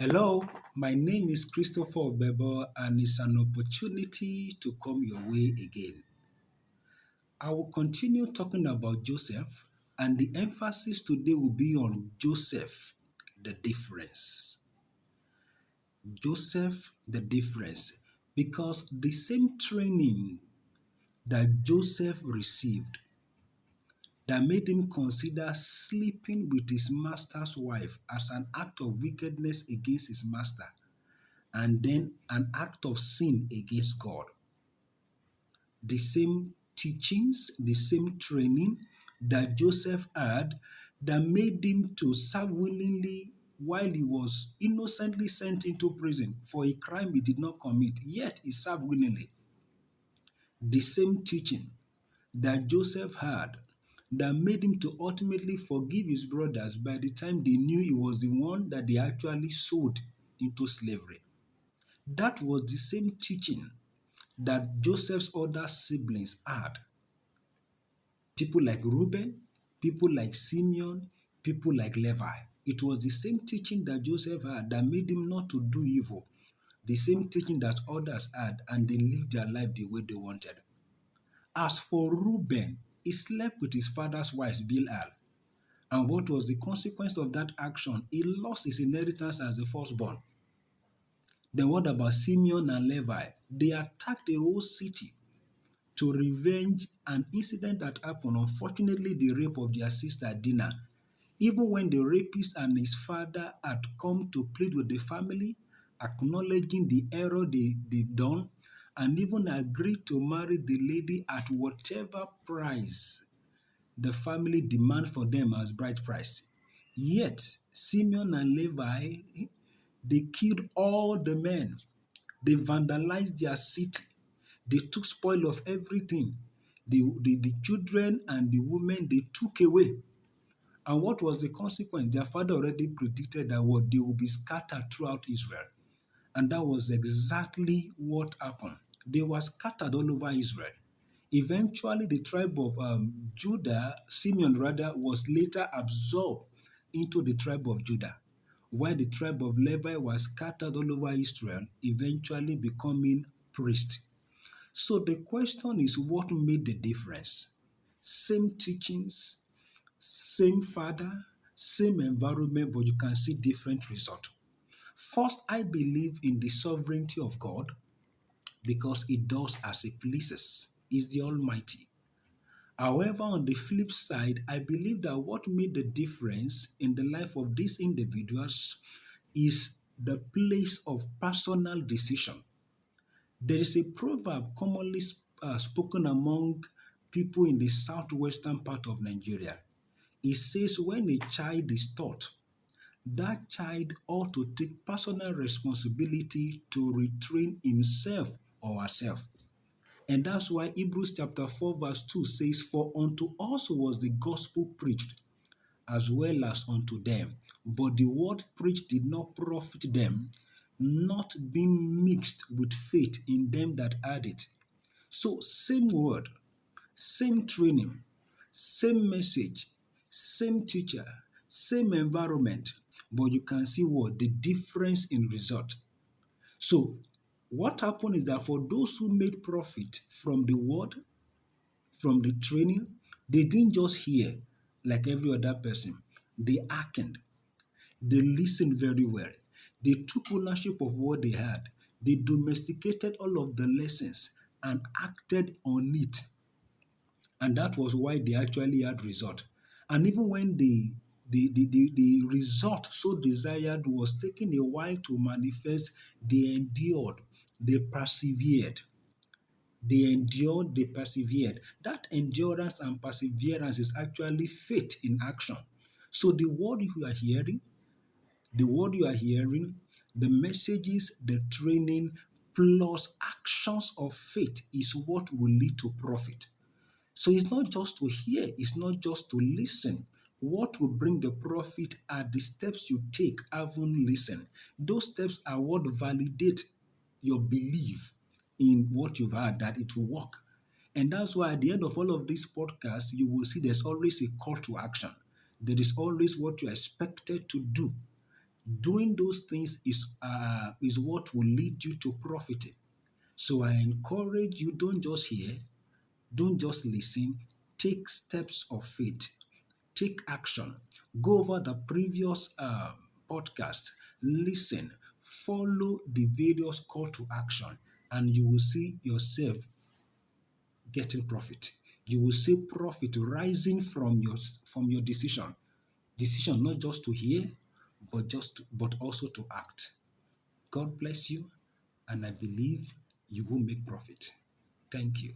Hello, my name is Christopher Bebo, and it's an opportunity to come your way again. I will continue talking about Joseph, and the emphasis today will be on Joseph, the difference. Joseph, the difference. Because the same training that Joseph received that made him consider sleeping with his master's wife as an act of wickedness against his master and then an act of sin against God. The same teachings, the same training that Joseph had that made him to serve willingly while he was innocently sent into prison for a crime he did not commit, yet he served willingly. The same teaching that Joseph had that made him to ultimately forgive his brothers by the time they knew he was the one that they actually sold into slavery. That was the same teaching that Joseph's other siblings had. People like Reuben, people like Simeon, people like Levi. It was the same teaching that Joseph had that made him not to do evil. The same teaching that others had, and they lived their life the way they wanted. As for Reuben, he slept with his father's wife, Bilhah. And what was the consequence of that action? He lost his inheritance as the firstborn. Then what about Simeon and Levi? They attacked a whole city to revenge an incident that happened, unfortunately, the rape of their sister Dinah. Even when the rapist and his father had come to plead with the family, acknowledging the error they've done, and even agreed to marry the lady at whatever price the family demand for them as bride price. Yet, Simeon and Levi, they killed all the men. They vandalized their city. They took spoil of everything. The children and the women they took away. And what was the consequence? Their father already predicted that what they will be scattered throughout Israel. And that was exactly what happened. They were scattered all over Israel. Eventually, the tribe of Judah, Simeon rather, was later absorbed into the tribe of Judah, while the tribe of Levi was scattered all over Israel, eventually becoming priests. So the question is, what made the difference? Same teachings, same father, same environment, but you can see different result. First, I believe in the sovereignty of God because He does as He pleases. He's the Almighty. However, on the flip side, I believe that what made the difference in the life of these individuals is the place of personal decision. There is a proverb commonly spoken among people in the southwestern part of Nigeria. It says, when a child is taught, that child ought to take personal responsibility to retrain himself or herself. And that's why Hebrews chapter 4, verse 2 says, for unto us was the gospel preached, as well as unto them. But the word preached did not profit them, not being mixed with faith in them that had it. So, same word, same training, same message, same teacher, same environment, but you can see what the difference in result. So, what happened is that for those who made profit from the word, from the training, they didn't just hear like every other person. They acted. They listened very well. They took ownership of what they had. They domesticated all of the lessons and acted on it. And that was why they actually had result. And even when the result so desired was taking a while to manifest, they endured, they persevered. They endured, they persevered. That endurance and perseverance is actually faith in action. So the word you are hearing, the messages, the training, plus actions of faith is what will lead to profit. So it's not just to hear, it's not just to listen. What will bring the profit are the steps you take, having listened. Those steps are what validate your belief in what you've heard, that it will work. And that's why at the end of all of these podcasts, you will see there's always a call to action. There is always what you're expected to do. Doing those things is what will lead you to profiting. So I encourage you, don't just hear, don't just listen, take steps of faith, take action. Go over the previous podcast, listen, follow the various call to action, and you will see yourself getting profit. You will see profit rising from your decision. Decision not just to hear, but also to act. God bless you, and I believe you will make profit. Thank you.